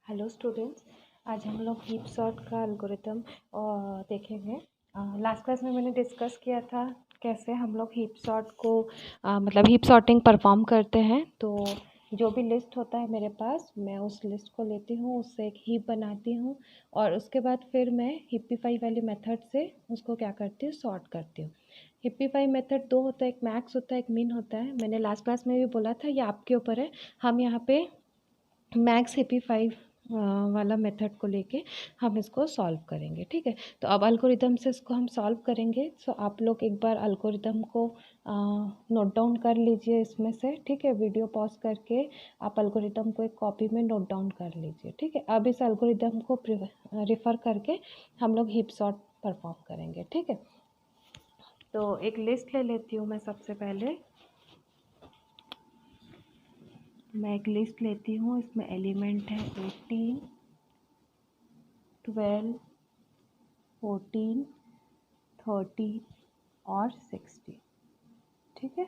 Hello students, आज हम लोग हीप सॉर्ट का एल्गोरिथम देखेंगे। लास्ट क्लास में मैंने डिस्कस किया था कैसे हम लोग हीप सॉर्ट को मतलब हीप सॉर्टिंग परफॉर्म करते हैं। तो जो भी लिस्ट होता है मेरे पास, मैं उस लिस्ट को लेती हूँ, उससे एक हीप बनाती हूँ और उसके बाद फिर मैं हिप्पीफाई वाली मेथड से उसको क्या करती हूँ, सॉर्ट करती हूँ। हिप्पीफाई मेथड दो होता है, एक मैक्स होता है, एक मिन होता है। मैंने लास्ट क्लास में भी बोला था, ये आपके ऊपर है। हम यहाँ पे मैक्स हिप्पीफाई वाला मेथड को लेके हम इसको सॉल्व करेंगे, ठीक है। तो अब एल्गोरिदम से इसको हम सॉल्व करेंगे। सो आप लोग एक बार एल्गोरिदम को नोट डाउन कर लीजिए इसमें से, ठीक है। वीडियो पॉज करके आप एल्गोरिदम को एक कॉपी में नोट डाउन कर लीजिए, ठीक है। अब इस एल्गोरिदम को रेफर करके हम लोग हीप सॉर्ट परफॉर्म करेंगे, ठीक है। तो एक लिस्ट ले लेती हूँ मैं। सबसे पहले मैं एक लिस्ट लेती हूँ, इसमें एलिमेंट है 18, 12, 14, 30 और 60, ठीक है।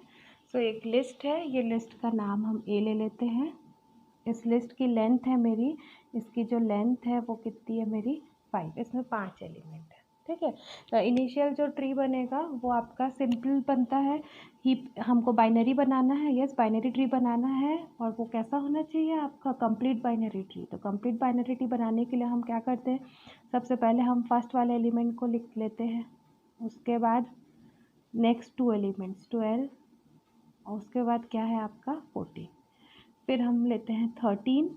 सो एक लिस्ट है, ये लिस्ट का नाम हम ए ले लेते हैं। इस लिस्ट की लेंथ है मेरी, इसकी जो लेंथ है वो कितनी है मेरी 5। इसमें 5 एलिमेंट है, ठीक है। तो इनिशियल जो ट्री बनेगा वो आपका सिंपल बनता है। हीप हमको बाइनरी बनाना है, यस बाइनरी ट्री बनाना है। और वो कैसा होना चाहिए आपका, कंप्लीट बाइनरी ट्री। तो कंप्लीट बाइनरी ट्री बनाने के लिए हम क्या करते हैं, सबसे पहले हम फर्स्ट वाले एलिमेंट को लिख लेते हैं, उसके बाद नेक्स्ट 2 एलिमेंट्स 12 और उसके बाद क्या है आपका 14। फिर हम लेते हैं 13,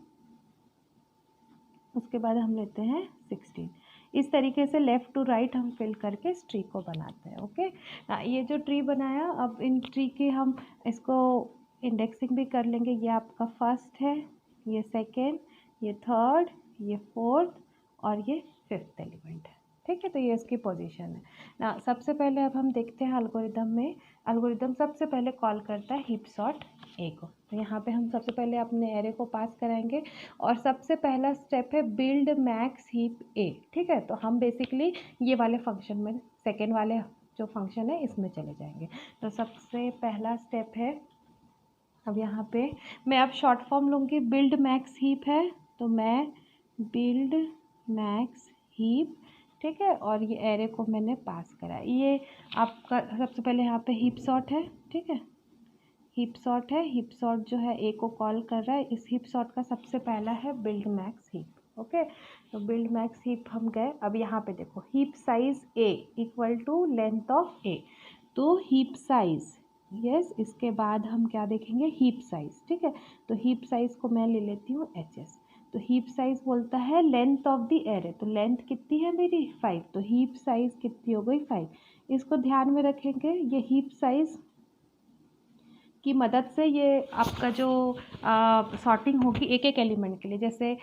उसके बाद हम लेते हैं 16। इस तरीके से लेफ़्ट टू राइट हम फिल करके इस ट्री को बनाते हैं, ओके। ये जो ट्री बनाया, अब इन ट्री की हम इसको इंडेक्सिंग भी कर लेंगे। ये आपका फर्स्ट है, ये सेकेंड, ये थर्ड, ये फोर्थ और ये फिफ्थ एलिमेंट है, ठीक है। तो ये इसकी पोजीशन है ना। सबसे पहले अब हम देखते हैं एल्गोरिदम में। एल्गोरिदम सबसे पहले कॉल करता है हीप सॉर्ट ए को। तो यहाँ पे हम सबसे पहले अपने एरे को पास कराएंगे और सबसे पहला स्टेप है बिल्ड मैक्स हीप ए, ठीक है। तो हम बेसिकली ये वाले फंक्शन में, सेकेंड वाले जो फंक्शन है इसमें चले जाएंगे। तो सबसे पहला स्टेप है, अब यहाँ पे मैं अब शॉर्ट फॉर्म लूँगी। बिल्ड मैक्स हीप है तो मैं बिल्ड मैक्स हीप, ठीक है। और ये एरे को मैंने पास करा। ये आपका सबसे पहले यहाँ पे हीप सॉर्ट है, ठीक है। हीप सॉर्ट है, हीप सॉर्ट जो है ए को कॉल कर रहा है। इस हीप सॉर्ट का सबसे पहला है बिल्ड मैक्स हीप, ओके। तो बिल्ड मैक्स हीप हम गए। अब यहाँ पे देखो, heap size A equal to length of A. तो हीप साइज, यस, इसके बाद हम क्या देखेंगे, हीप साइज, ठीक है। तो हीप साइज को मैं ले लेती हूँ HS। तो हीप साइज बोलता है लेंथ ऑफ द एरे। तो लेंथ कितनी है मेरी 5, तो हीप साइज कितनी हो गई 5। इसको ध्यान में रखेंगे, ये हीप साइज की मदद से ये आपका जो सॉर्टिंग होगी एक एक एलिमेंट के लिए। जैसे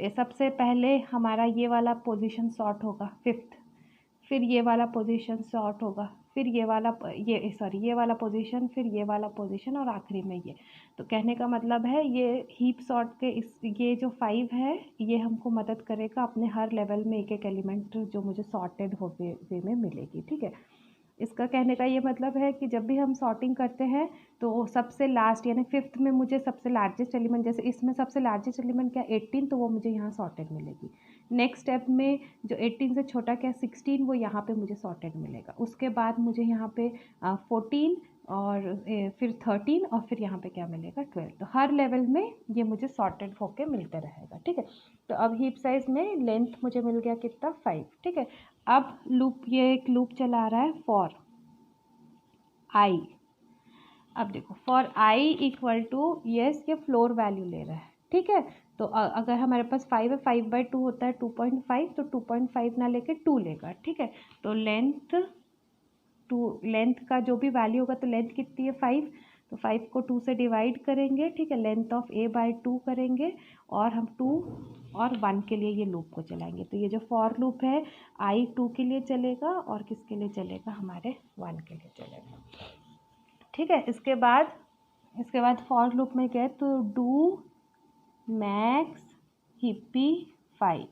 सबसे पहले हमारा ये वाला पोजीशन सॉर्ट होगा 5th, फिर ये वाला पोजीशन सॉर्ट होगा, फिर ये वाला ये वाला पोजीशन, फिर ये वाला पोजीशन और आखिरी में ये। तो कहने का मतलब है ये हीप सॉर्ट के ये जो 5 है ये हमको मदद करेगा अपने हर लेवल में एक एक एलिमेंट जो मुझे सॉर्टेड हो वे में मिलेगी, ठीक है। इसका कहने का ये मतलब है कि जब भी हम सॉर्टिंग करते हैं तो सबसे लास्ट यानी 5th में मुझे सबसे लार्जेस्ट एलिमेंट, जैसे इसमें सबसे लार्जेस्ट एलिमेंट क्या 18, तो वो मुझे यहाँ सॉर्टेड मिलेगी। नेक्स्ट स्टेप में जो 18 से छोटा क्या 16, वो यहाँ पे मुझे सॉर्टेड मिलेगा। उसके बाद मुझे यहाँ पे 14 और फिर 13 और फिर यहाँ पे क्या मिलेगा 12। तो हर लेवल में ये मुझे सॉर्टेड होके मिलते रहेगा, ठीक है। तो अब हीप साइज में लेंथ मुझे मिल गया कितना 5, ठीक है। अब लूप, ये एक लूप चला रहा है फॉर आई। अब देखो for I equal to, yes ये फ्लोर वैल्यू ले रहा है, ठीक है। तो अगर हमारे पास 5 है, 5/2 होता है 2.5, तो 2.5 ना लेके 2 लेगा, ठीक है। तो लेंथ का जो भी वैल्यू होगा, तो लेंथ कितनी है 5, तो 5 को 2 से डिवाइड करेंगे, ठीक है। लेंथ ऑफ A/2 करेंगे और हम 2 और 1 के लिए ये लूप को चलाएंगे। तो ये जो फॉर लूप है I 2 के लिए चलेगा और किसके लिए चलेगा, हमारे 1 के लिए चलेगा, ठीक है। इसके बाद फॉर लूप में गए तो डू मैक्स हिप्पीफाई,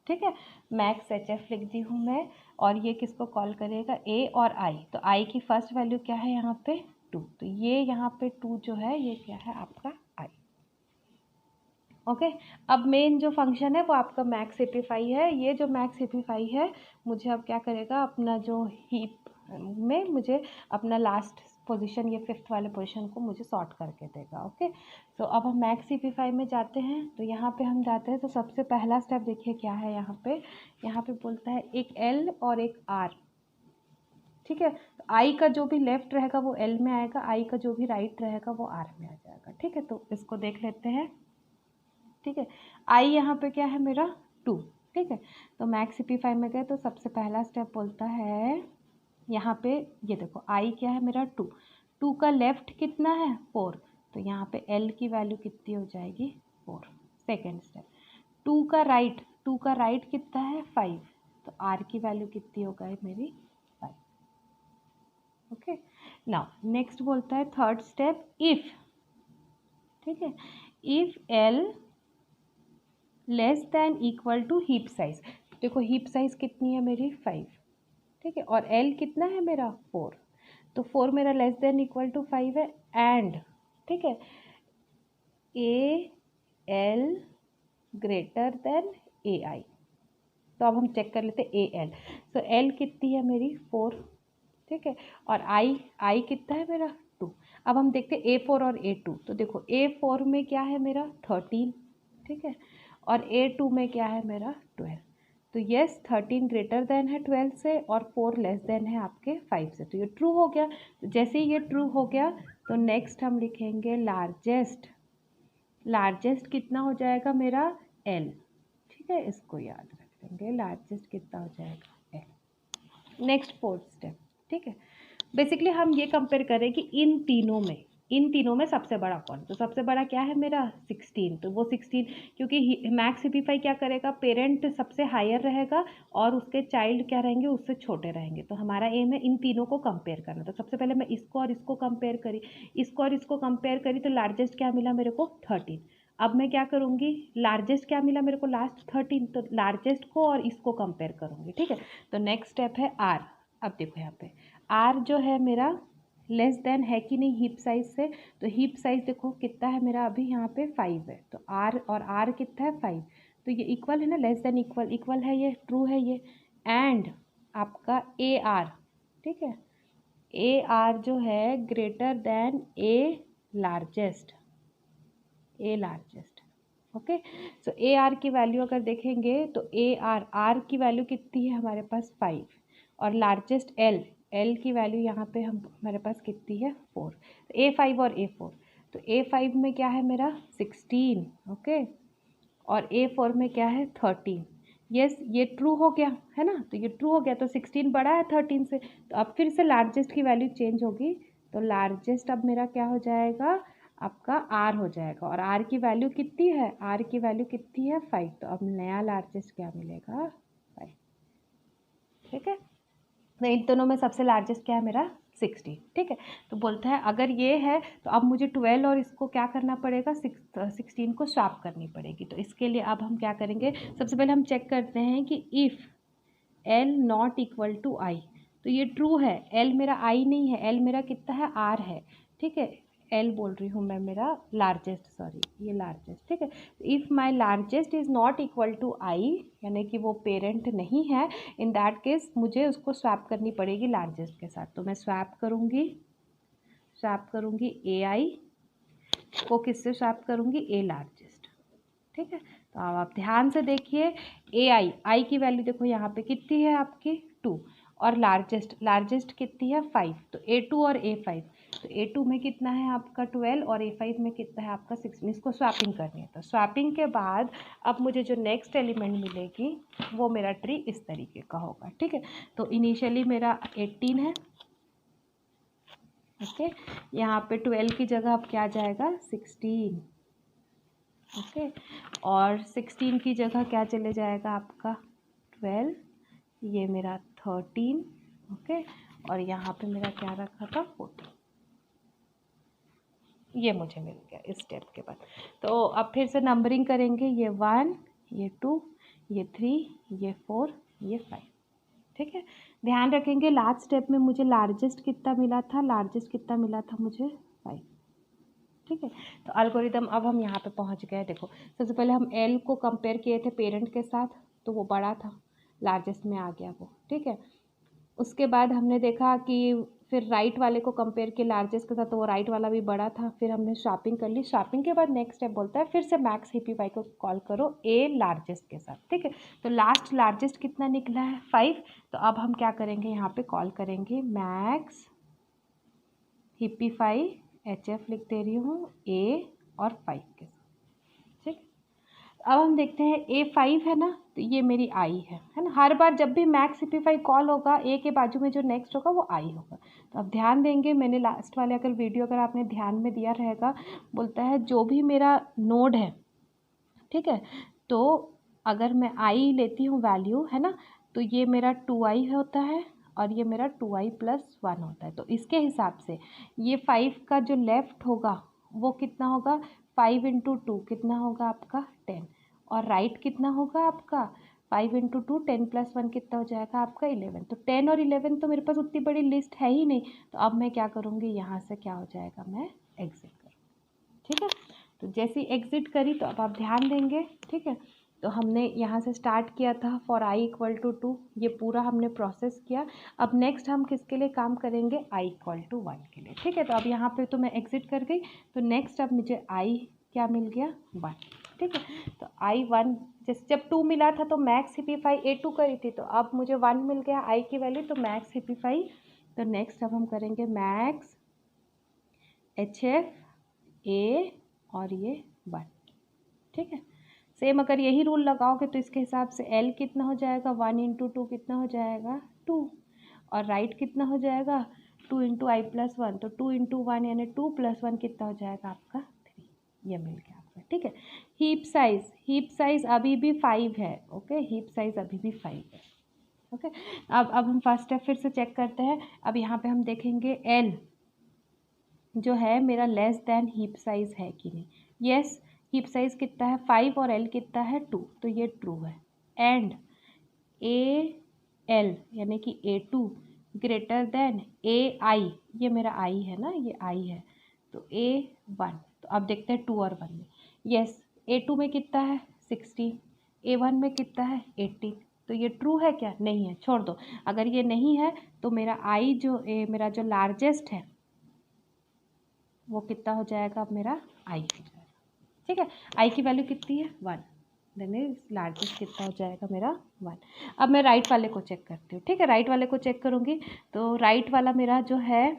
ठीक है। मैक्स HF लिख दी हूँ मैं और ये किसको कॉल करेगा, A और I। तो I की फर्स्ट वैल्यू क्या है यहाँ पे 2, तो ये यहाँ पे 2 जो है ये क्या है आपका I, ओके। अब मेन जो फंक्शन है वो आपका मैक्स हिपिफाई है। ये जो मैक्स हिपिफाई है मुझे अब क्या करेगा, अपना जो हीप में मुझे अपना लास्ट पोजीशन, ये 5th वाले पोजीशन को मुझे सॉर्ट करके देगा। ओके, तो अब हम मैक्स हिपिफाई में जाते हैं। तो यहाँ पे हम जाते हैं तो सबसे पहला स्टेप देखिए क्या है यहाँ पे बोलता है एक L और एक R। ठीक है, तो आई का जो भी लेफ्ट रहेगा वो L में आएगा, आई का जो भी राइट रहेगा वो R में आ जाएगा। ठीक है, तो इसको देख लेते हैं। ठीक है, आई यहाँ पे क्या है मेरा 2। ठीक है, तो मैक्स हिपिफाई में गए तो सबसे पहला स्टेप बोलता है यहाँ पे, ये देखो आई क्या है मेरा 2 का लेफ्ट कितना है 4, तो यहाँ पे L की वैल्यू कितनी हो जाएगी 4। सेकेंड स्टेप 2 का राइट कितना है 5, तो R की वैल्यू कितनी हो गई मेरी 5। ओके, नाउ नेक्स्ट बोलता है थर्ड स्टेप इफ। ठीक है, if L less than equal to heap size. देखो हीप साइज कितनी है मेरी 5। ठीक है, और L कितना है मेरा 4, तो 4 मेरा लेस देन इक्वल टू 5 है। एंड ठीक है, AL ग्रेटर देन AI। तो अब हम चेक कर लेते हैं AL। तो L कितनी है मेरी 4। ठीक है, और I कितना है मेरा 2। अब हम देखते हैं A4 और A2। तो देखो A4 में क्या है मेरा 13। ठीक है, और A2 में क्या है मेरा 12। तो यस 13 ग्रेटर देन है 12 से और 4 लेस देन है आपके 5 से, तो ये ट्रू हो गया। तो जैसे ही ये ट्रू हो गया तो नेक्स्ट हम लिखेंगे लार्जेस्ट कितना हो जाएगा मेरा L। ठीक है, इसको याद रख लेंगे, लार्जेस्ट कितना हो जाएगा L। Next fourth step. ठीक है, बेसिकली हम ये कंपेयर करें कि इन तीनों में सबसे बड़ा कौन। तो सबसे बड़ा क्या है मेरा 16, तो वो 16, क्योंकि मैक्स हिपिफाई क्या करेगा, पेरेंट सबसे हायर रहेगा और उसके चाइल्ड क्या रहेंगे उससे छोटे रहेंगे। तो हमारा एम है इन तीनों को कंपेयर करना। तो सबसे पहले मैं इसको और इसको कंपेयर करी, तो लार्जेस्ट क्या मिला मेरे को 13। अब मैं क्या करूँगी, लार्जेस्ट क्या मिला मेरे को लास्ट 13, तो लार्जेस्ट को और इसको कंपेयर करूँगी। ठीक है, तो नेक्स्ट स्टेप है R। अब देखो यहाँ पे R जो है मेरा लेस देन है कि नहीं हीप साइज से, तो हीप साइज देखो कितना है मेरा अभी यहाँ पे 5 है, तो R और R कितना है 5, तो ये इक्वल है ना, लेस देन इक्वल है, ये ट्रू है ये। एंड आपका AR, ठीक है, AR जो है greater than A largest. Okay, so AR की वैल्यू अगर देखेंगे तो R की वैल्यू कितनी है हमारे पास 5, और लार्जेस्ट L की वैल्यू यहाँ पे हमारे पास कितनी है 4। तो A5 और A4, तो A5 में क्या है मेरा 16। ओके, और A4 में क्या है 13। यस ये ट्रू हो गया है ना, तो ये ट्रू हो गया, तो 16 बड़ा है 13 से, तो अब फिर से लार्जेस्ट की वैल्यू चेंज होगी। तो लार्जेस्ट अब मेरा क्या हो जाएगा, आपका R हो जाएगा, और R की वैल्यू कितनी है, R की वैल्यू कितनी है 5, तो अब नया लार्जेस्ट क्या मिलेगा 5। ठीक है, तो इन दोनों में सबसे लार्जेस्ट क्या है मेरा 16। ठीक है, तो बोलता है अगर ये है तो अब मुझे 12 और इसको क्या करना पड़ेगा 16 को स्वैप करनी पड़ेगी। तो इसके लिए अब हम क्या करेंगे, सबसे पहले हम चेक करते हैं कि if L not equal to I, तो ये ट्रू है, L मेरा I नहीं है, L मेरा कितना है R है। ठीक है, L बोल रही हूँ मैं, मेरा लार्जेस्ट, सॉरी ये लार्जेस्ट। ठीक है, if my largest is not equal to I, यानी कि वो पेरेंट नहीं है, इन दैट केस मुझे उसको स्वैप करनी पड़ेगी लार्जेस्ट के साथ। तो मैं स्वैप करूँगी AI को किससे स्वैप करूँगी, A लार्जेस्ट। ठीक है, तो अब आप ध्यान से देखिए, आई की वैल्यू देखो यहाँ पे कितनी है आपकी 2, और लार्जेस्ट कितनी है 5, तो A2 और A5, तो A2 में कितना है आपका 12 और A5 में कितना है आपका 16। इसको स्वैपिंग करनी है, तो स्वैपिंग के बाद अब मुझे जो नेक्स्ट एलिमेंट मिलेगी वो मेरा ट्री इस तरीके का होगा। ठीक है, तो इनिशियली मेरा 18 है। ओके, यहाँ पे 12 की जगह अब क्या आ जाएगा 16। ओके, और 16 की जगह क्या चले जाएगा आपका 12, ये मेरा 13। ओके, और यहाँ पे मेरा क्या रखा था 14, ये मुझे मिल गया इस स्टेप के बाद। तो अब फिर से नंबरिंग करेंगे, ये 1, ये 2, ये 3, ये 4, ये 5। ठीक है, ध्यान रखेंगे लास्ट स्टेप में मुझे लार्जेस्ट कितना मिला था मुझे 5। ठीक है। तो एल्गोरिदम अब हम यहाँ पे पहुँच गए। देखो सबसे पहले हम एल को कंपेयर किए थे पेरेंट के साथ, तो वो बड़ा था, लार्जेस्ट में आ गया वो, ठीक है। उसके बाद हमने देखा कि फिर राइट वाले को कंपेयर किया लार्जेस्ट के साथ, तो वो राइट वाला भी बड़ा था। फिर हमने शॉपिंग कर ली। शॉपिंग के बाद नेक्स्ट स्टेप बोलता है फिर से मैक्स हिप्पीफाई को कॉल करो ए लार्जेस्ट के साथ, ठीक है। तो लास्ट लार्जेस्ट कितना निकला है 5। तो अब हम क्या करेंगे, यहाँ पे कॉल करेंगे मैक्स हिप्पीफाई, HF लिख दे रही हूँ ए और 5 के साथ, ठीक। अब हम देखते हैं A5 है ना, तो ये मेरी आई है ना। हर बार जब भी मैक्स हिप्पीफाई कॉल होगा ए के बाजू में जो नेक्स्ट होगा वो आई होगा। तो अब ध्यान देंगे, मैंने लास्ट वाले अगर वीडियो अगर आपने ध्यान में दिया रहेगा, बोलता है जो भी मेरा नोड है, ठीक है, तो अगर मैं आई लेती हूँ वैल्यू है ना, तो ये मेरा 2i होता है और ये मेरा 2i+1 होता है। तो इसके हिसाब से ये 5 का जो लेफ्ट होगा वो कितना होगा, 5 × 2 कितना होगा आपका 10, और राइट कितना होगा आपका 5 × 2 10 + 1 कितना हो जाएगा आपका 11। तो 10 और 11 तो मेरे पास उतनी बड़ी लिस्ट है ही नहीं। तो अब मैं क्या करूँगी, यहाँ से क्या हो जाएगा, मैं एग्जिट करूँगी, ठीक है। तो जैसे ही एग्जिट करी तो अब आप ध्यान देंगे, ठीक है। तो हमने यहाँ से स्टार्ट किया था फॉर i = 2, ये पूरा हमने प्रोसेस किया। अब नेक्स्ट हम किसके लिए काम करेंगे, i = 1 के लिए, ठीक है। तो अब यहाँ पे तो मैं एग्जिट कर गई। तो नेक्स्ट अब मुझे i क्या मिल गया 1, ठीक है। तो i1 जैसे जब 2 मिला था तो मैक्स हिप्पीफाई A2 करी थी, तो अब मुझे 1 मिल गया i की वैल्यू, तो मैक्स हिप्पीफाई। तो नेक्स्ट अब हम करेंगे मैक्स HF A और ये 1, ठीक है। सेम अगर यही रूल लगाओगे तो इसके हिसाब से L कितना हो जाएगा, 1 × 2 कितना हो जाएगा 2, और राइट कितना हो जाएगा 2 × i+1, तो 2 × 1 यानी 2 + 1 कितना हो जाएगा आपका 3, ये मिल गया आपका, ठीक है। हीप साइज अभी भी 5 है, ओके, हीप साइज अभी भी 5 है, ओके। अब हम फर्स्ट स्टेप फिर से चेक करते हैं। अब यहाँ पे हम देखेंगे L जो है मेरा लेस देन हीप साइज है कि नहीं। यस, हीप साइज कितना है 5 और L कितना है 2, तो ये ट्रू है। एंड AL यानी कि A2 ग्रेटर देन AI, ये मेरा I है ना, ये I है, तो A1। तो अब देखते हैं 2 और 1 में। यस, A2 में कितना है 16, A1 में कितना है 18, तो ये ट्रू है क्या, नहीं है, छोड़ दो। अगर ये नहीं है तो मेरा I जो मेरा जो लार्जेस्ट है वो कितना हो जाएगा, अब मेरा आई हो जाएगा, ठीक है। आई की वैल्यू कितनी है 1, देन लार्जेस्ट कितना हो जाएगा मेरा 1। अब मैं राइट वाले को चेक करती हूँ, ठीक है। राइट वाले को चेक करूँगी तो राइट वाला मेरा जो है,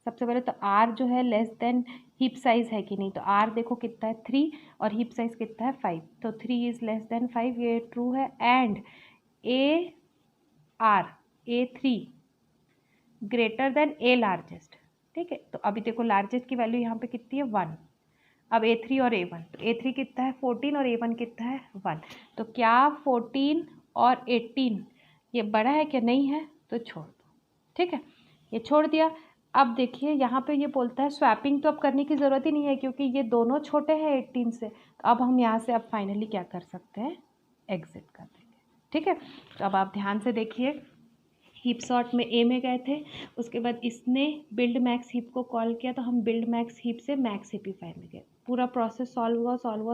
सबसे पहले तो आर जो है लेस देन हीप साइज है कि नहीं। तो आर देखो कितना है 3 और हीप साइज कितना है 5, तो 3 इज़ लेस देन 5, ये ट्रू है। And A3 greater than A largest, ठीक है। तो अभी देखो लार्जेस्ट की वैल्यू यहाँ पे कितनी है 1। अब A3 और A1, तो A3 कितना है 14 और A1 कितना है 1। तो क्या 14 और 18 ये बड़ा है क्या, नहीं है, तो छोड़ दो, ठीक है, ये छोड़ दिया। अब देखिए यहाँ पे ये बोलता है स्वैपिंग, तो अब करने की ज़रूरत ही नहीं है क्योंकि ये दोनों छोटे हैं 18 से। तो अब हम यहाँ से अब फाइनली क्या कर सकते हैं, एग्जिट कर देंगे, ठीक है। तो अब आप ध्यान से देखिए, हीप सॉर्ट में ए में गए थे, उसके बाद इसने बिल्ड मैक्स हीप को कॉल किया, तो हम बिल्ड मैक्स हीप से मैक्स हिप्पीफाई में गए। पूरा प्रोसेस सॉल्व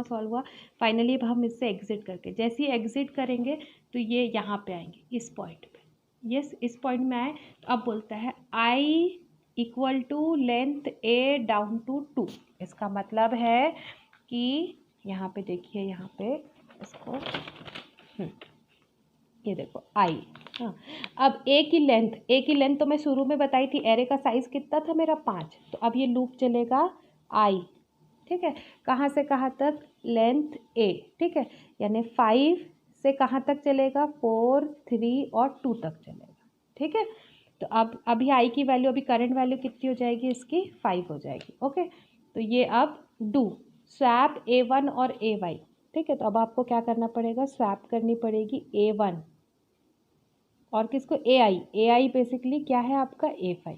हुआ। फाइनली अब हम इससे एग्जिट करके, जैसे ही एग्जिट करेंगे तो ये यहाँ पे आएंगे इस पॉइंट पे। यस, इस पॉइंट में आए तो अब बोलता है I = length A down to 2। इसका मतलब है कि यहाँ पे देखिए, यहाँ पे इसको ये देखो I, हाँ। अब ए की लेंथ तो मैं शुरू में बताई थी, एरे का साइज कितना था मेरा 5, तो अब ये लूप चलेगा I, ठीक है। कहाँ से कहाँ तक, लेंथ A, ठीक है, यानी 5 से कहाँ तक चलेगा 4, 3 और 2 तक चलेगा, ठीक है। तो अब अभी I की वैल्यू, अभी करंट वैल्यू कितनी हो जाएगी इसकी 5 हो जाएगी, ओके। तो ये अब डू स्वैप A1 और AY, ठीक है। तो अब आपको क्या करना पड़ेगा, स्वैप करनी पड़ेगी A1 और किसको, AI बेसिकली क्या है आपका A5,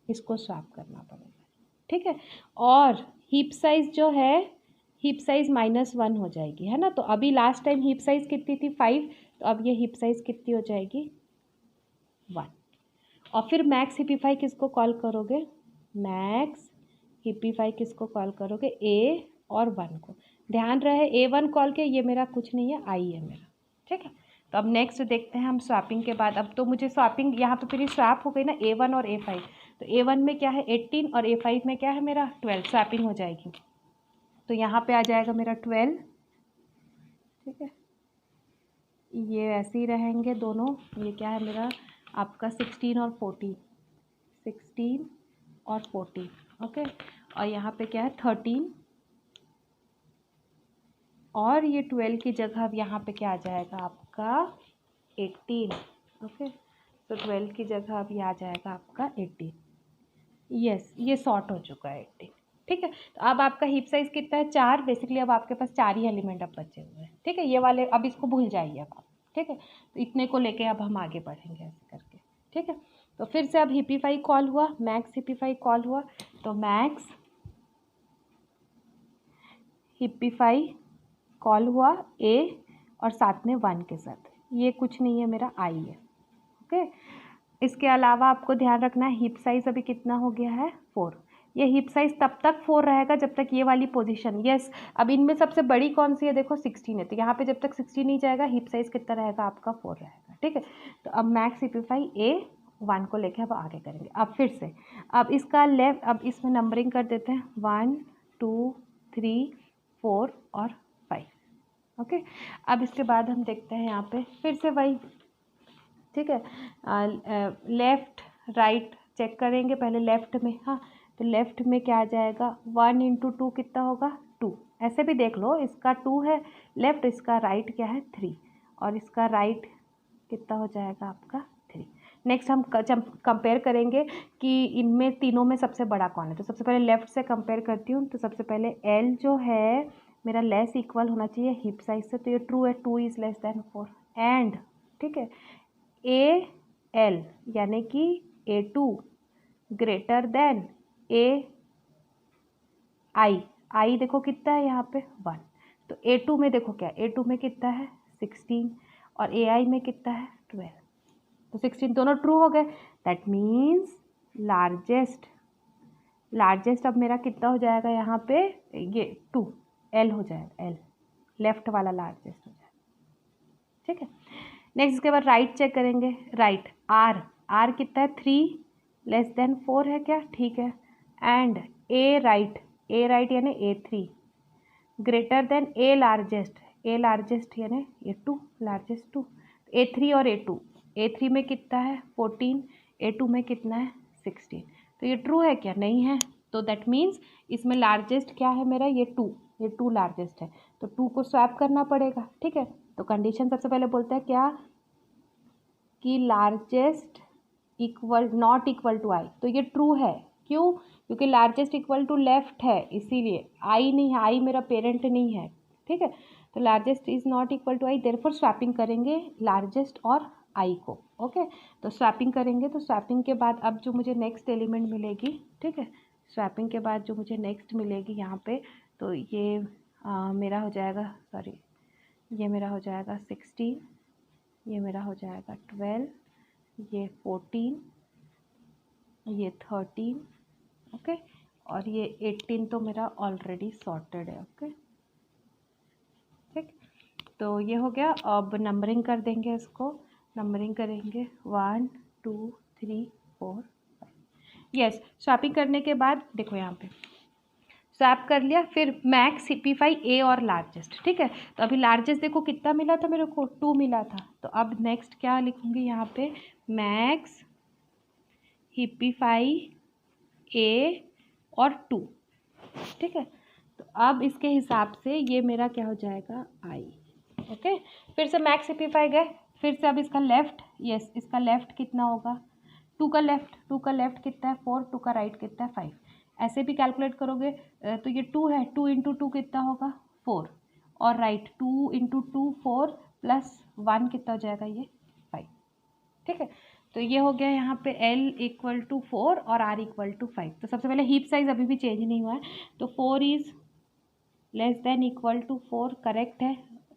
इसको स्वैप करना पड़ेगा, ठीक है। और हीप साइज जो है, हीप साइज -1 हो जाएगी, है ना। तो अभी लास्ट टाइम हीप साइज कितनी थी 5, तो अब ये हीप साइज कितनी हो जाएगी 1। और फिर मैक्स हिप्पीफाई किसको कॉल करोगे, मैक्स हिपिफाई किसको कॉल करोगे, ए और 1 को। ध्यान रहे A1 कॉल के, ये मेरा कुछ नहीं है, आई है मेरा, ठीक है। तो अब नेक्स्ट देखते हैं हम स्वैपिंग के बाद। अब तो मुझे स्वैपिंग यहाँ पे मेरी स्वैप हो गई ना A1 और A5, तो A1 में क्या है 18 और A5 में क्या है मेरा 12, स्वैपिंग हो जाएगी। तो यहाँ पे आ जाएगा मेरा 12, ठीक है। ये ऐसे ही रहेंगे दोनों, ये क्या है मेरा आपका 16 और 14, 16 और 14, ओके। और यहाँ पे क्या है 13, और ये 12 की जगह अब यहाँ पे क्या आ जाएगा आपका 18, ओके। तो 12 की जगह अब ये आ जाएगा आपका 18, यस ये शॉर्ट हो चुका है 18, ठीक है। तो अब आपका हिप साइज कितना है 4, बेसिकली अब आपके पास 4 ही एलिमेंट अब बचे हुए हैं, ठीक है। ये वाले अब इसको भूल जाइए अब आप, ठीक है। तो इतने को लेके अब हम आगे बढ़ेंगे ऐसे करके, ठीक है। तो फिर से अब हिपिफाई कॉल हुआ, मैक्स हिपिफाई कॉल हुआ, तो मैक्स हिपिफाई कॉल हुआ ए और साथ में 1 के साथ, ये कुछ नहीं है मेरा आई है, ओके। इसके अलावा आपको ध्यान रखना है हिप साइज अभी कितना हो गया है 4, ये हिप साइज तब तक 4 रहेगा जब तक ये वाली पोजीशन, यस। अब इनमें सबसे बड़ी कौन सी है देखो 16 है, तो यहाँ पे जब तक 16 नहीं जाएगा हिप साइज कितना रहेगा आपका 4 रहेगा, ठीक है। तो अब मैक्स हिपिफाई ए 1 को लेके अब आगे करेंगे। अब फिर से अब इसका लेफ्ट, अब इसमें नंबरिंग कर देते हैं 1 2 3 4 और 5, ओके। अब इसके बाद हम देखते हैं यहाँ पे फिर से वही, ठीक है। लेफ़्ट राइट चेक करेंगे पहले लेफ़्ट में, हाँ। तो लेफ़्ट में क्या आ जाएगा 1 इंटू 2 कितना होगा 2, ऐसे भी देख लो, इसका 2 है लेफ़्ट, इसका राइट क्या है 3, और इसका राइट कितना हो जाएगा आपका 3। नेक्स्ट हम कंपेयर करेंगे कि इनमें तीनों में सबसे बड़ा कौन है। तो सबसे पहले लेफ़्ट से कंपेयर करती हूँ, तो सबसे पहले एल जो है मेरा लेस इक्वल होना चाहिए हिप साइज से, तो ये ट्रू है, 2 इज़ लेस देन 4, एंड ठीक है ए एल यानी कि A2 ग्रेटर देन ए आई देखो कितना है यहाँ पे 1, तो A2 में देखो क्या A2 में कितना है 16 और AI में कितना है 12, तो 16 दोनों ट्रू हो गए। दैट मीन्स लार्जेस्ट अब मेरा कितना हो जाएगा यहाँ पे, ये 2 L हो जाएगा, L लेफ्ट वाला लार्जेस्ट हो जाएगा, ठीक है। नेक्स्ट इसके बाद राइट चेक करेंगे, राइट आर कितना है 3 लेस देन 4 है क्या, ठीक है। एंड ए राइट यानी A3 ग्रेटर देन ए लार्जेस्ट यानी ये 2 लार्जेस्ट 2, A3 और A3 में कितना है 14, A2 में कितना है 16, तो ये ट्रू है क्या, नहीं है। तो दैट मीन्स इसमें लार्जेस्ट क्या है मेरा ये 2 लार्जेस्ट है, तो 2 को स्वैप करना पड़ेगा, ठीक है। तो कंडीशन सबसे पहले बोलता है क्या कि लार्जेस्ट नॉट इक्वल टू आई, तो ये ट्रू है, क्यों, क्योंकि लार्जेस्ट इक्वल टू लेफ्ट है, इसीलिए आई नहीं है, आई मेरा पेरेंट नहीं है, ठीक है। तो largest is not equal to I, therefore swapping करेंगे लार्जेस्ट और आई को, ओके। तो स्वैपिंग करेंगे, तो स्वैपिंग के बाद अब जो मुझे नेक्स्ट एलिमेंट मिलेगी, ठीक है, स्वैपिंग के बाद जो मुझे नेक्स्ट मिलेगी यहाँ पे, तो ये मेरा हो जाएगा, सॉरी ये मेरा हो जाएगा 16, ये मेरा हो जाएगा 12, ये 14, ये 13, ओके, और ये 18 तो मेरा ऑलरेडी सॉर्टेड है, ओके, ठीक। तो ये हो गया। अब नंबरिंग कर देंगे, इसको नंबरिंग करेंगे 1 2 3 4 5, यस। स्वैपिंग करने के बाद देखो यहाँ पे स्वैप कर लिया, फिर मैक्स हिपिफाई ए और लार्जेस्ट, ठीक है। तो अभी लार्जेस्ट देखो कितना मिला था मेरे को 2 मिला था, तो अब नेक्स्ट क्या लिखूँगी यहाँ पे मैक्स हिपिफाई ए और 2, ठीक है। तो अब इसके हिसाब से ये मेरा क्या हो जाएगा आई, ओके। फिर से मैक्स हिपिफाई गए, फिर से अब इसका लेफ्ट, यस इसका लेफ्ट कितना होगा 2 का लेफ्ट कितना है 4, 2 का राइट कितना है 5, ऐसे भी कैलकुलेट करोगे तो ये 2 है, 2 इंटू 2 कितना होगा 4, और राइट 2 इंटू 2 4 प्लस 1 कितना हो जाएगा ये 5, ठीक है। तो ये हो गया यहाँ पे L इक्वल टू 4 और R इक्वल टू 5। तो सबसे पहले हीप साइज अभी भी चेंज नहीं हुआ है, तो 4 is less than equal to 4 correct है,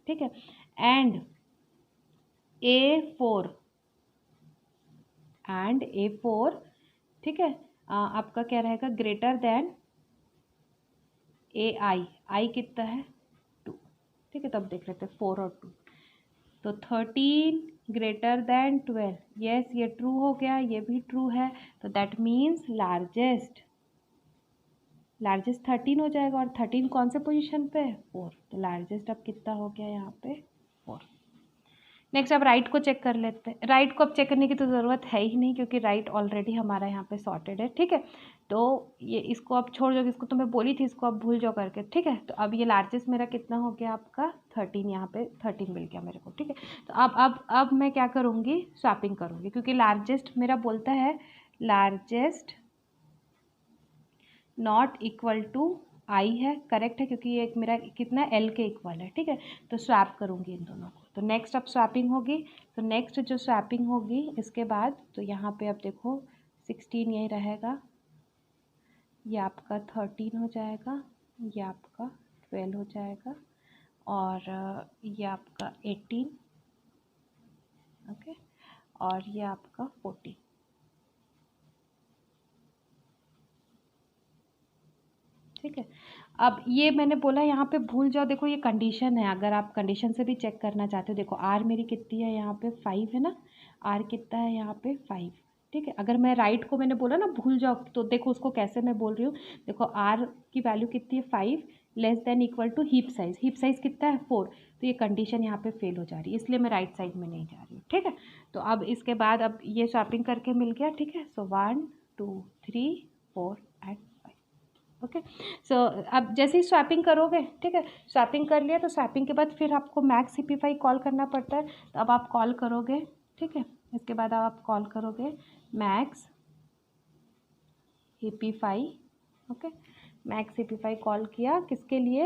ठीक है। एंड A4 ठीक है, आपका क्या रहेगा ग्रेटर देन आई कितना है 2, ठीक है। तो अब देख लेते हैं 4 और 2, तो 13 ग्रेटर देन 12, यस ये ट्रू हो गया, ये भी ट्रू है, तो दैट मीन्स लार्जेस्ट 13 हो जाएगा, और 13 कौन से पोजीशन पे है 4, तो लार्जेस्ट अब कितना हो गया यहाँ पे 4। नेक्स्ट अब राइट को चेक कर लेते हैं। राइट को अब चेक करने की तो ज़रूरत है ही नहीं, क्योंकि राइट ऑलरेडी हमारा यहाँ पे सॉर्टेड है, ठीक है। तो ये इसको अब छोड़ दो, इसको तो मैं बोली थी इसको अब भूल जाओ करके, ठीक है। तो अब ये लार्जेस्ट मेरा कितना हो गया आपका 13, यहाँ पे 13 मिल गया मेरे को, ठीक है। तो अब मैं क्या करूँगी, स्वैपिंग करूँगी, क्योंकि लार्जेस्ट मेरा बोलता है लार्जेस्ट नॉट इक्वल टू आई है, करेक्ट है, क्योंकि ये एक मेरा कितना एल के इक्वल है, ठीक है। तो स्वैप करूँगी इन दोनों को, तो नेक्स्ट अब स्वैपिंग होगी। तो नेक्स्ट जो स्वैपिंग होगी इसके बाद, तो यहाँ पे अब देखो 16 यही रहेगा, ये आपका 13 हो जाएगा, ये आपका 12 हो जाएगा, और ये आपका 18, ओके, और ये आपका 14, ठीक है। अब ये मैंने बोला यहाँ पे भूल जाओ, देखो ये कंडीशन है, अगर आप कंडीशन से भी चेक करना चाहते हो, देखो आर मेरी कितनी है यहाँ पे 5 है ना, आर कितना है यहाँ पे 5, ठीक है। अगर मैं राइट को मैंने बोला ना भूल जाओ, तो देखो उसको कैसे मैं बोल रही हूँ, देखो आर की वैल्यू कितनी है 5 less than equal to heap size कितना है 4, तो ये कंडीशन यहाँ पे फेल हो जा रही है, इसलिए मैं राइट साइड में नहीं जा रही हूँ, ठीक है। तो अब इसके बाद अब ये स्वैपिंग करके मिल गया, ठीक है। सो 1 2 3 4 एंड 5, ओके। सो अब जैसे ही स्वैपिंग करोगे, ठीक है, स्वैपिंग कर लिया, तो स्वैपिंग के बाद फिर आपको मैक्स हिपिफाई कॉल करना पड़ता है, तो अब आप कॉल करोगे, ठीक है। इसके बाद आप कॉल करोगे मैक्स हिपिफाई, ओके। मैक्स हिपिफाई कॉल किया किसके लिए,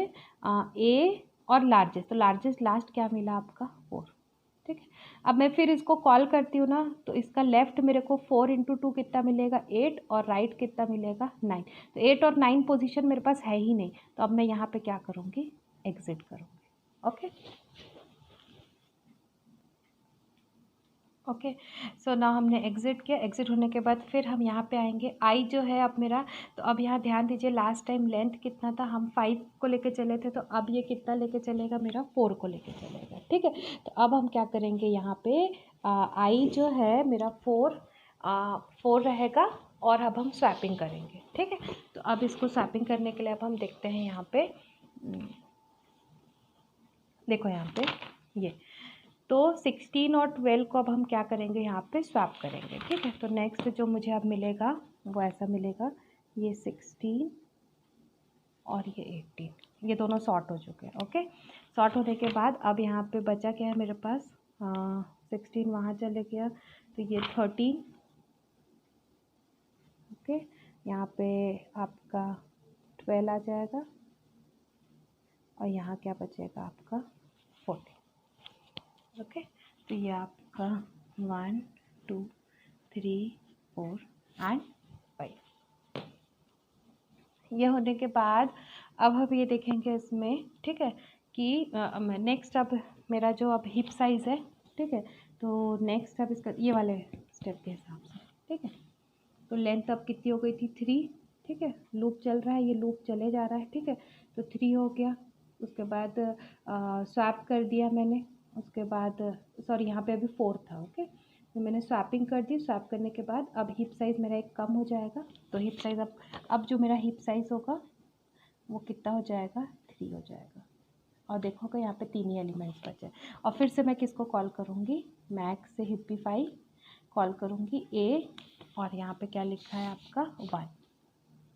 ए और लार्जेस्ट, तो लार्जेस्ट लास्ट क्या मिला आपका 4, ठीक है। अब मैं फिर इसको कॉल करती हूँ ना, तो इसका लेफ्ट मेरे को 4 इंटू 2 कितना मिलेगा 8, और राइट कितना मिलेगा 9, तो 8 और 9 पोजीशन मेरे पास है ही नहीं, तो अब मैं यहाँ पे क्या करूँगी, एग्जिट करूँगी, ओके। ओके, सो ना हमने एग्जिट किया, एग्जिट होने के बाद फिर हम यहाँ पे आएंगे, आई जो है अब मेरा, तो अब यहाँ ध्यान दीजिए लास्ट टाइम लेंथ कितना था, हम 5 को लेके चले थे, तो अब ये कितना लेके चलेगा मेरा 4 को लेके चलेगा, ठीक है। तो अब हम क्या करेंगे यहाँ पे, आई जो है मेरा 4 रहेगा, और अब हम स्वैपिंग करेंगे, ठीक है। तो अब इसको स्वैपिंग करने के लिए अब हम देखते हैं यहाँ पे, देखो यहाँ पे ये, तो 16 और 12 को अब हम क्या करेंगे, यहाँ पे स्वैप करेंगे, ठीक है। तो नेक्स्ट जो मुझे अब मिलेगा वो ऐसा मिलेगा, ये 16 और ये 18, ये दोनों सॉर्ट हो चुके हैं, ओके। सॉर्ट होने के बाद अब यहाँ पे बचा क्या है मेरे पास, 16 वहाँ चले गया, तो ये 13, ओके। यहाँ पे आपका 12 आ जाएगा, और यहाँ क्या बचेगा आपका 14, ओके। तो ये आपका 1 2 3 4 एंड 5, ये होने के बाद अब हम ये देखेंगे इसमें, ठीक है, कि नेक्स्ट अब मेरा जो अब हिप साइज़ है, ठीक है। तो नेक्स्ट अब इसका ये वाले स्टेप के हिसाब से, ठीक है। तो लेंथ अब कितनी हो गई थी 3, ठीक है। लूप चल रहा है, ये लूप चले जा रहा है, ठीक है। तो 3 हो गया, उसके बाद स्वैप कर दिया मैंने, उसके बाद सॉरी यहाँ पे अभी 4 था, ओके। तो मैंने स्वैपिंग कर दी, स्वैप करने के बाद अब हिप साइज़ मेरा एक कम हो जाएगा, तो हिप साइज़ अब जो मेरा हिप साइज़ होगा वो कितना हो जाएगा 3 हो जाएगा, और देखोगे यहाँ पे 3 ही एलिमेंट्स बचे, और फिर से मैं किसको कॉल करूँगी, मैक्स से हिपिफाई कॉल करूँगी ए, और यहाँ पे क्या लिखा है आपका 1,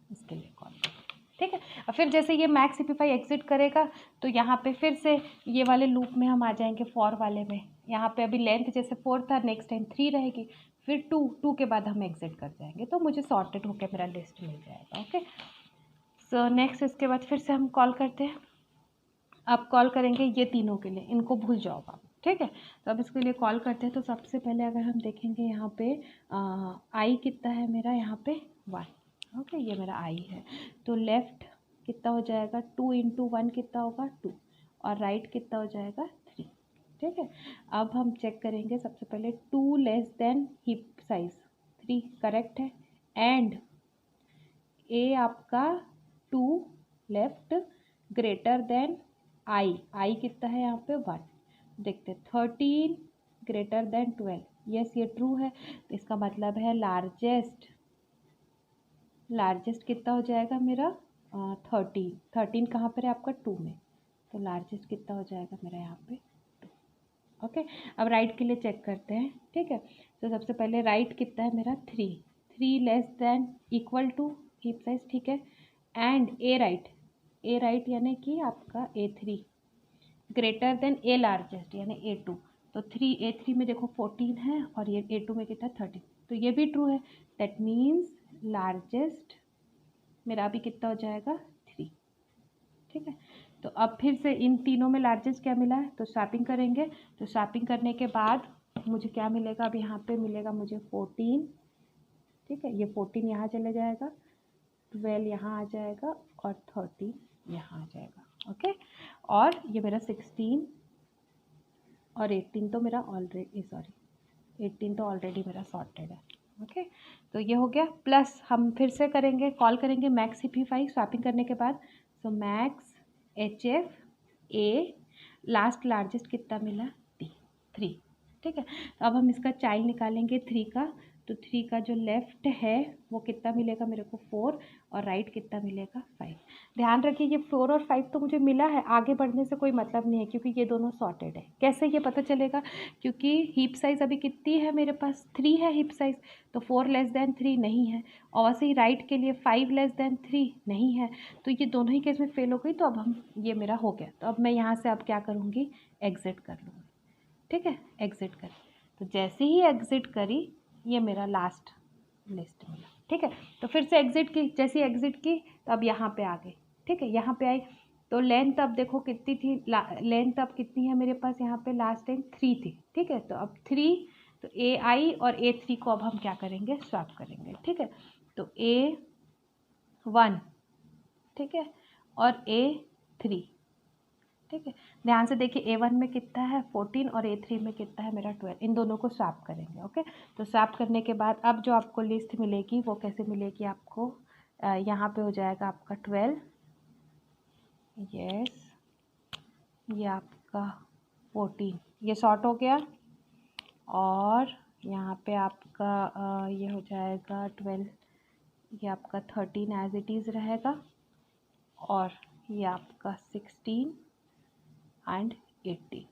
इसके लिए कॉल, ठीक है। और फिर जैसे ये मैक्स हिपिफाई एग्जिट करेगा, तो यहाँ पे फिर से ये वाले लूप में हम आ जाएंगे फॉर वाले में, यहाँ पे अभी लेंथ जैसे 4 था, नेक्स्ट टाइम 3 रहेगी, फिर 2 के बाद हम एग्जिट कर जाएंगे, तो मुझे सॉर्टेड होकर मेरा लिस्ट मिल जाएगा, ओके। सो नेक्स्ट इसके बाद फिर से हम कॉल करते हैं, अब कॉल करेंगे ये तीनों के लिए, इनको भूल जाओ आप, ठीक है। तो अब इसके लिए कॉल करते हैं, तो सबसे पहले अगर हम देखेंगे यहाँ पे आई कितना है मेरा यहाँ पे 1, ओके, ये मेरा आई है, तो लेफ़्ट कितना हो जाएगा 2 इंटू 1 कितना होगा 2, और राइट कितना हो जाएगा 3, ठीक है। अब हम चेक करेंगे सबसे पहले 2 less than hip size 3 correct है, एंड ए आपका 2 लेफ्ट ग्रेटर देन आई कितना है यहाँ पे 1। देखते 13 ग्रेटर देन 12, यस ये ट्रू है। तो इसका मतलब है लार्जेस्ट कितना हो जाएगा मेरा 13 कहाँ पर है आपका 2 में, तो लार्जेस्ट कितना हो जाएगा मेरा यहाँ पे 2। ओके, अब राइट के लिए चेक करते हैं। ठीक है, तो सबसे पहले राइट कितना है मेरा 3 less than equal to heap size, ठीक है, एंड ए राइट यानी कि आपका A3 ग्रेटर देन ए लार्जेस्ट यानी A2। तो A3 में देखो 14 है और ये A2 में कितना 13, तो ये भी ट्रू है। दैट मीन्स लार्जेस्ट मेरा भी कितना हो जाएगा 3। ठीक है, तो अब फिर से इन तीनों में लार्जेस्ट क्या मिला है, तो स्वैपिंग करेंगे। तो स्वैपिंग करने के बाद मुझे क्या मिलेगा, अब यहाँ पे मिलेगा मुझे 14। ठीक है, ये 14 यहाँ चले जाएगा, 12 यहाँ आ जाएगा और 13 यहाँ आ जाएगा। ओके, और ये मेरा 16 और 18 तो मेरा ऑलरेडी 18 तो ऑलरेडी मेरा सॉर्टेड है। ओके, तो ये हो गया। प्लस हम फिर से करेंगे, कॉल करेंगे मैक्स CP5 स्वैपिंग करने के बाद। So max HF A last largest कितना मिला 3। ठीक है, तो अब हम इसका चाइल्ड निकालेंगे 3 का। तो 3 का जो लेफ्ट है वो कितना मिलेगा मेरे को 4 और राइट कितना मिलेगा 5। ध्यान रखिए ये 4 और 5 तो मुझे मिला है, आगे बढ़ने से कोई मतलब नहीं है क्योंकि ये दोनों सॉर्टेड है। कैसे ये पता चलेगा, क्योंकि हीप साइज अभी कितनी है मेरे पास 3 है हीप साइज, तो 4 लेस देन 3 नहीं है, और वैसे ही राइट के लिए 5 लेस देन 3 नहीं है, तो ये दोनों ही केस में फेल हो गई। तो अब हम ये मेरा हो गया, तो अब मैं यहाँ से अब क्या करूँगी, एग्जिट कर लूँगी। ठीक है, एग्जिट कर, तो जैसे ही एग्जिट करी ये मेरा लास्ट लिस्ट मिला। ठीक है, तो फिर से एग्जिट की, जैसे ही एग्जिट की तो अब यहाँ पे आ गई। ठीक है, यहाँ पे आई तो लेंथ अब देखो कितनी थी, लेंथ अब कितनी है मेरे पास यहाँ पे, लास्ट टाइम 3 थी। ठीक है, तो अब 3, तो AI और A3 को अब हम क्या करेंगे, स्वैप करेंगे। ठीक है, तो A1 ठीक है और A3। ठीक है, ध्यान से देखिए A1 में कितना है 14 और A3 में कितना है मेरा 12, इन दोनों को स्वैप करेंगे। ओके, तो स्वैप करने के बाद अब जो आपको लिस्ट मिलेगी वो कैसे मिलेगी आपको, यहाँ पे हो जाएगा आपका 12, यस, ये आपका 14 ये शॉर्ट हो गया, और यहाँ पे आपका ये हो जाएगा 12, ये आपका 13 एज इट इज़ रहेगा, और ये आपका 16 एंड 18।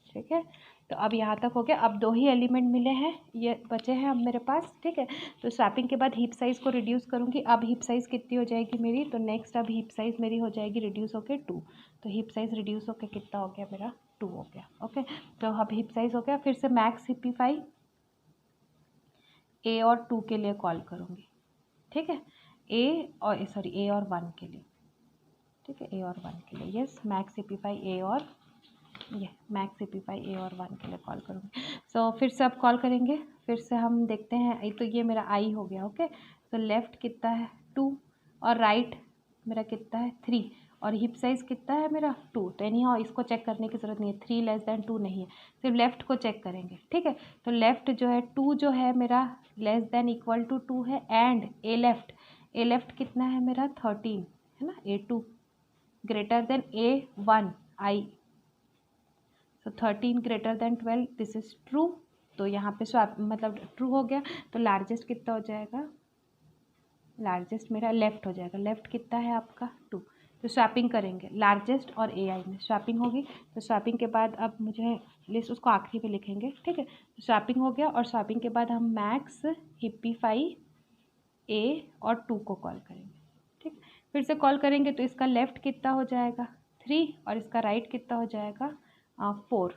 ठीक है, तो अब यहाँ तक हो गया। अब 2 ही एलिमेंट मिले हैं, ये बचे हैं अब मेरे पास। ठीक है, तो स्वैपिंग के बाद हीप साइज़ को रिड्यूस करूँगी। अब हीप साइज़ कितनी हो जाएगी मेरी, तो नेक्स्ट अब हीप साइज़ मेरी हो जाएगी रिड्यूस होके 2। तो हीप साइज़ रिड्यूस होके कितना हो गया मेरा 2 हो गया। ओके, तो अब हीप साइज़ हो गया। फिर से मैक्स CP5 A और 2 के लिए कॉल करूँगी। ठीक है, A और 1 के लिए। ठीक है, A और 1 के लिए, यस, मैक्स CP5 A और ये मैक्स CP5 A और 1 के लिए कॉल करूँगी। सो फिर से अब कॉल करेंगे, फिर से हम देखते हैं। तो ये मेरा I हो गया। ओके, तो लेफ़्ट कितना है 2 और राइट मेरा कितना है 3, और हिप साइज़ कितना है मेरा 2। तो एनी हाउ इसको चेक करने की ज़रूरत नहीं है, 3 लेस देन 2 नहीं है, सिर्फ लेफ़्ट को चेक करेंगे। ठीक है, तो लेफ़्ट जो है 2 जो है मेरा लेस देन इक्वल टू 2 है, एंड ए लेफ़्ट कितना है मेरा 13 है ना, A2 greater than A1 I, तो 13 greater than 12, this is true. तो यहाँ पे स्वैप मतलब ट्रू हो गया। तो लार्जेस्ट कितना हो जाएगा, लार्जेस्ट मेरा लेफ़्ट हो जाएगा। लेफ़्ट कितना है आपका 2, तो स्वैपिंग करेंगे लार्जेस्ट और AI में स्वैपिंग होगी। तो स्वैपिंग के बाद अब मुझे लिस्ट उसको आखिरी में लिखेंगे। ठीक है, तो स्वैपिंग हो गया, और स्वैपिंग के बाद हम मैक्स CP5 A और 2 को कॉल करेंगे। ठीक, फिर से कॉल करेंगे तो इसका लेफ़्ट कितना हो जाएगा 3 और इसका राइट कितना हो जाएगा 4,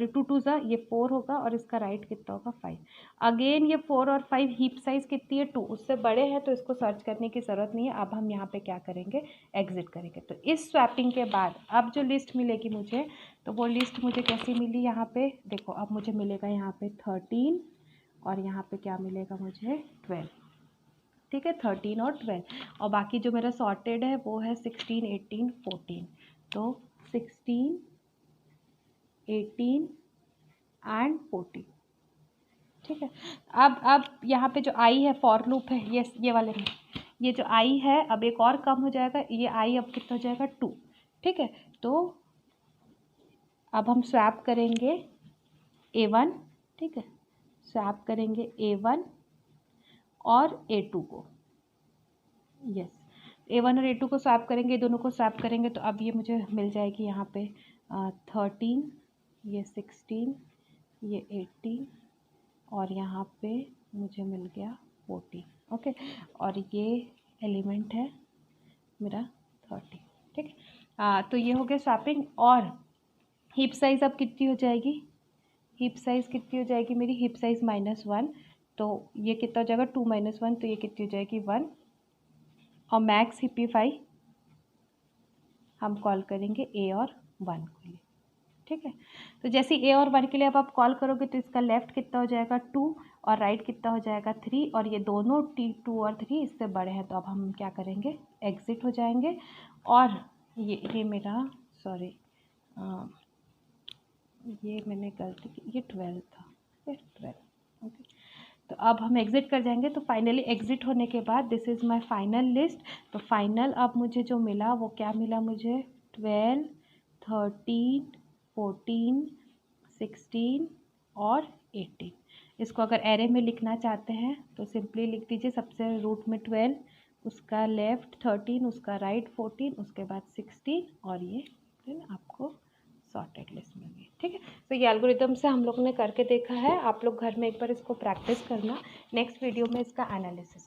2 2 ज़ा ये 4 होगा, और इसका राइट कितना होगा 5। अगेन ये 4 और 5 हीप साइज़ कितनी है 2, उससे बड़े हैं, तो इसको सर्च करने की ज़रूरत नहीं है। अब हम यहाँ पे क्या करेंगे, एग्जिट करेंगे। तो इस स्वैपिंग के बाद अब जो लिस्ट मिलेगी मुझे, तो वो लिस्ट मुझे कैसी मिली, यहाँ पे देखो, अब मुझे मिलेगा यहाँ पे 13 और यहाँ पे क्या मिलेगा मुझे 12। ठीक है, 13 और 12, और बाकी जो मेरा सॉर्टेड है वो है 16 18 14। तो 16 18 एंड 14। ठीक है, अब यहाँ पे जो आई है फॉर लूप है, ये वाले में, ये जो i है अब एक और कम हो जाएगा, ये i अब कितना हो जाएगा 2, ठीक है। तो अब हम स्वैप करेंगे A1, ठीक है, स्वैप करेंगे A1 और A2 को, यस A1 और A2 को स्वैप करेंगे, दोनों को स्वैप करेंगे तो अब ये मुझे मिल जाएगी यहाँ पे 13, ये 16, ये 18 और यहाँ पे मुझे मिल गया 14, ओके। और ये एलिमेंट है मेरा 30, ठीक है। तो ये हो गया स्वैपिंग। और हीप साइज़ अब कितनी हो जाएगी, हीप साइज़ कितनी हो जाएगी मेरी, हीप साइज़ -1, तो ये कितना हो जाएगा 2 - 1, तो ये कितनी हो जाएगी 1। और मैक्स हिपिफाई हम कॉल करेंगे A और 1 के लिए, ठीक है। तो जैसे A और 1 के लिए अब आप कॉल करोगे तो इसका लेफ़्ट कितना हो जाएगा 2 और राइट कितना हो जाएगा 3, और ये दोनों 2 और 3 इससे बड़े हैं, तो अब हम क्या करेंगे, एग्ज़िट हो जाएंगे। और ये मेरा सॉरी ये मैंने गलती की, ये 12 था, 12, ओके। तो अब हम एग्ज़िट कर जाएंगे। तो फाइनली एग्ज़िट होने के बाद this is my final list. तो फाइनल अब मुझे जो मिला वो क्या मिला, मुझे 12, 13, 14, 16 और 18। इसको अगर एरे में लिखना चाहते हैं तो सिंपली लिख दीजिए, सबसे रूट में 12, उसका लेफ़्ट 13, उसका राइट 14, उसके बाद 16 और ये फिर आपको सॉर्टेड लिस्ट में भी, ठीक है। तो ये एल्गोरिदम से हम लोग ने करके देखा है, आप लोग घर में एक बार इसको प्रैक्टिस करना, नेक्स्ट वीडियो में इसका एनालिसिस